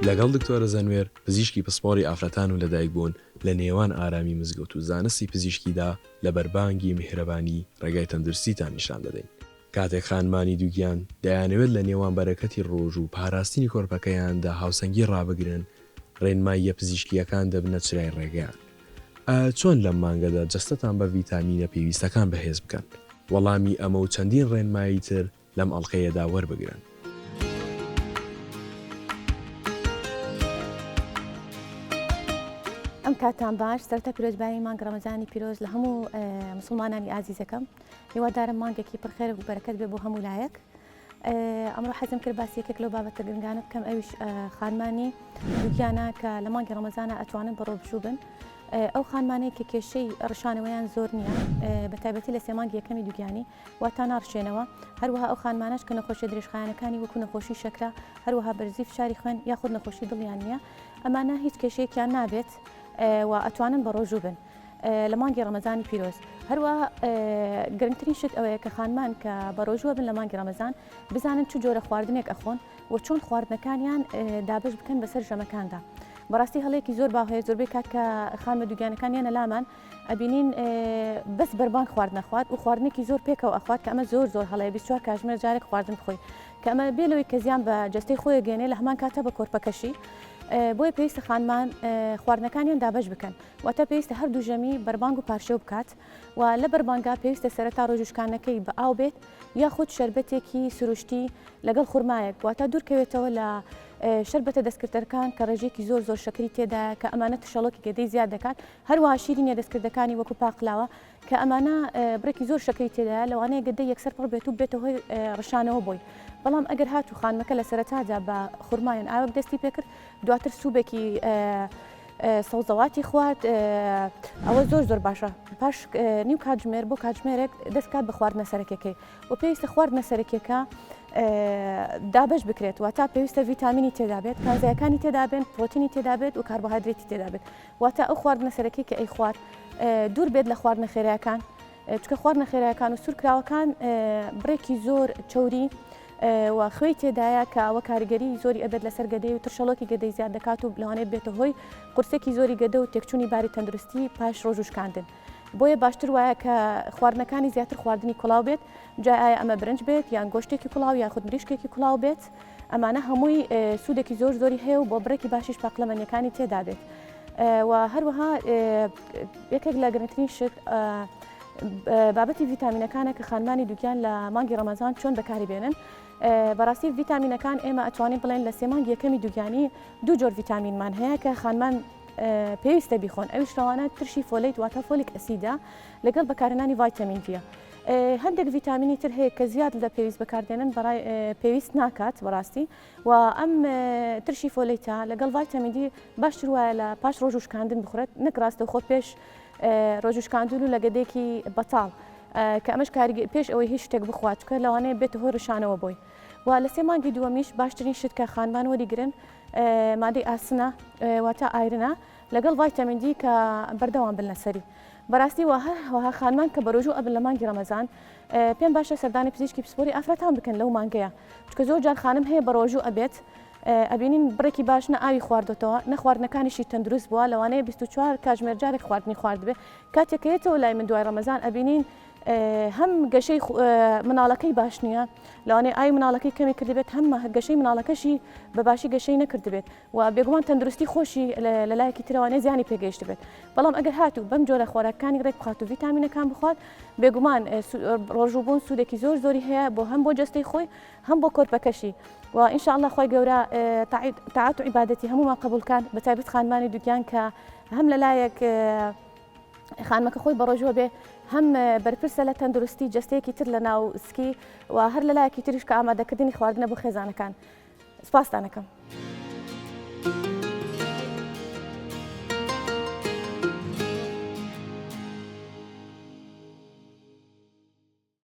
لەگەڵ دکتۆرە زەنوێر پزیشکی پسپۆڕی ئافرەتان و لەدایکبوون لە نێوان ئارامی مزگەوت و زانستی پزیشکیدا لە بەربانگی میهرەبانی ڕێگای تەندروستیتان نیشان دەدەین. کاتێک خانمانی دووگیان دەیانەوێت لە نێوان بەرەکەتی ڕۆژ و پاراستنی کۆرپەکەیاندا هاوسەنگی ڕابگرن، ڕێنماییە پزیشکیەکان دەبنە چرای ڕێگەیان. چۆن لەم مانگەدا جەستەتان بە ڤیتامینە پێویستەکان بەهێز بکەن؟ وەڵامی ئەمە و چەندین ڕێنمایی تر لەم ئەڵقەیەدا وەربگرن. ئەم کاتان باش سەرەتا پیرۆزبانی مانگ ڕەمەزانی پیرۆز لە هەموو مسلمانانی ئازیزەکەم. هیوادارم مانگێکی پڕخێر و بەرەکەت بێ بۆ هەموو لایەک. ئەمڕۆ حەزم کرد باسی یەکێک لەو بابەتە گرنگانە بکەم، ئەویش خانمانی دووگیانە کە لە مانگی ڕەمەزانە ئەتوانن بەڕۆ بچوو بن. ئەو خانمانەیە کە کێشەی ڕشانەوەیان زۆر نییە، بە تایبەتی لە سێمانگی یەکەمی دووگیانی واتە ناڕشێنەوە. هەروەها ئەو خانمانەش کە نەخۆشیە درێژخایەنەکانی وەکو نەخۆشی شەکرە، هەروەها بەرزی فشاری خوێن یاخود نەخۆشی دڵیان نییە، ئەمانە هیچ کێشەیەکیان نابێت و ئەتوانن بە ڕۆژوو بن لە مانگی ڕەمەزانی پیرۆز. هەروەها گرنگترین شت ئەوەیە کە خانمان کە بە ڕۆژووە بن لە مانگی ڕەمەزان بزانن چ جۆرە خواردنێک ئەخۆن و چۆن خواردنەکانیان دابش بکەن بەسەر ژەمەکاندا. بەڕاستی هەڵەیەکی زۆر باوهەیە، زۆربەی کات کە خانمە دووگیانەکانیانە لامان ئەبینین بەس بەربان خواردن نەخوات و خواردنێکی زۆر پێکەوە ئەخوات کە ئەمە زۆر هەڵەیە 24 کاتژمێر جارێک خواردن بخۆی کە ئەمە بێلەوەی کە زیان بە جەستەی خۆی گەێنێ لە هەمان کاتە بە کۆرپەکەشی. بۆیە پێویستە خانمان خواردنەکانیان دابش بکەن، واتە پێویستە هەردوو ژەمی بەربانگ و پارشێو بکات و لە بەربانگا پێویستە سەرەتا ڕۆژوشکانەکەی بە ئاو بێت یاخود شەربەتێکی سروشتی لەگەڵ خوڕمایەک، واتە دوورکەوێتەوە لە شەربەتە دەستکردەکان کە ڕێژێکی زۆر شەکری تێدایە کە ئەمانە تشەڵۆکی گەدەی زیاد دەکات، هەروەها شیرینیە دەستکردەکانی وەکو پاقلاوە کە ئەمانە بڕێکی زۆر شەکری تێدایە، لەوانەیە گەدەی یەکسەر پڕ بێت و بێتە هۆی ڕشانەوە بۆی. بەڵام ئەگەر هاتوو خانمەکە لە سەرەتادا بە خوڕمایان ئاوەک دەستی پێکرد، دواتر سووبێکی سەوزەواتی خوارد، ئەوە زۆر باشە. پاش نیو کاتژمێر بۆ کاتژمێرێک دەستکات بە خواردنە سەرەکیەکەی و پێویستە خواردنە سەرەکیەکە دابش بکرێت، واتە پێویستە ڤیتامینی تێدا بێت، کانزایەکانی تێدا بێن، پرۆتینی تێدا بێت و کاربۆهایدرێتی تێدا بێت، واتە ئەو خواردنە سەرەکی کە ئەی خوارد دوور بێت لە خواردنە خێرایەکان، چکە خواردنە خێرایەکان و سوورکراوەکان بڕێکی زۆر چەوری و خوێی تێدایە کە ئەوە کاریگەری زۆری ئەبێت لەسەر گەدەی و ترشەڵۆکی گەدەی زیاد دەکات و لەوانەیە بێتە هۆی قورسێکی زۆری گەدە و تێکچوونی باری تەندروستی پاش ڕۆژوشکاندن. بۆیە باشتر وایە کە خواردنەکانی زیاتر خواردنی کوڵاو بێت، جای ئایا ئەمە برنج بێت یان گۆشتێکی کوڵاو یاخود مریشکێکی کوڵاو بێت، ئەمانە هەمووی سوودێکی زۆری هەیە و بۆ بڕێکی باشیش پاقلەمەنیەکانی تێدا بێت. و هەروەها یەکێک لە گرنگترین شت بابەتی ڤیتامینەکانە کە خانمانی دووگیان لە مانگی ڕەمەزان چۆن بەکاری بێنن. بەڕاستی ڤیتامینەکان ئێمە ئەتوانین بڵێن لە سێمانگی یەکەمی دووگیانی دوو جۆر ڤیتامینمان هەیە کە خانمان پێویستە بیخۆن، ئەویش ڕەوانە ترشی فۆلیت واتە فۆلیک ئەسیدە لەگەڵ بەکارهێنانی ڤایتامین ڤە. هەندێک ڤیتامینی تر هەیە کە زیاد لە پێویست بەکاردێنن پێویست ناکات بەڕاستی، و ئەم ترشی فۆلیتە لەگەڵ ڤایتامین دی باشتر وایە لە پاش ڕۆژوشکاندن بخورێت، نەک ڕاستە خۆ پێش ڕۆژوشکاندن و لە گەدەیەکی بەتاڵ کە ئەمەش پێش ئەوەی هیچ شتێک بخوات چکە لەوانەیە بێتە هۆی ڕشانەوە بۆی. و لە سێمانگی دووەمیش باشترین شت کە خانمان وەریگرن مادەی ئاسنە واتە ئایرنە لەگەڵ ڤایتامین دی کە بەردەوام بن لەسەری. بەڕاستی وها خانمان کە بەڕۆژوو ئەبن لە مانگی ڕەمەزان پێم باشە سەردانی پزیشکی پسپۆڕی ئافرەتان بکەن لەو مانگەیە، چکە زۆر جار خانم هەیە بەڕۆژوو ئەبێت ئەبینین بڕێکی باش نە ئاوی خواردەوە نە خواردنەکانیشی تەندروست بووە، لەوانەیە 24 کاتژمێر جارێک خواردنی خوارد بێ. کاتێکەیەتەوە لای من دوای ڕەمەزان ئەبینین هەم گەشەی مناڵەکەی باش نییە، لەوانەیە ئای مناڵەکەی کەمی کردبێت، هەم گەشەی مناڵەکەشی بەباشی گەشەی نەکردبێت و بێگومان تەندروستی خۆشی لەلایەکی ترەوانەیە زیانی پێگەیشت بێت. بەڵام ئەگەر هاتوو بەم جۆرە خۆراکانی ڕێک بخات و ڤیتامینەکان بخوات، بێگومان ڕۆژووبوون سوودێکی زۆری هەیە بۆ هەم بۆ جەستەی خۆی هەم بۆ کۆرپەکەشی. و ئینشاءالله خۆی گەورە تاعات و عیبادەتی هەمومان قبولکان بە تایبەت خانمانی دووگیان کە هەم لەلایەک خانمەکە خۆی بەڕۆژوە بێ، هەم بەرپرسە لە تەندروستی جەستەیەکی تر لە ناو سکی و هەر لەلایەکی تریش کە ئامادەکردنی خواردنە بۆ خێزانەکان. سپاستان دەکەم.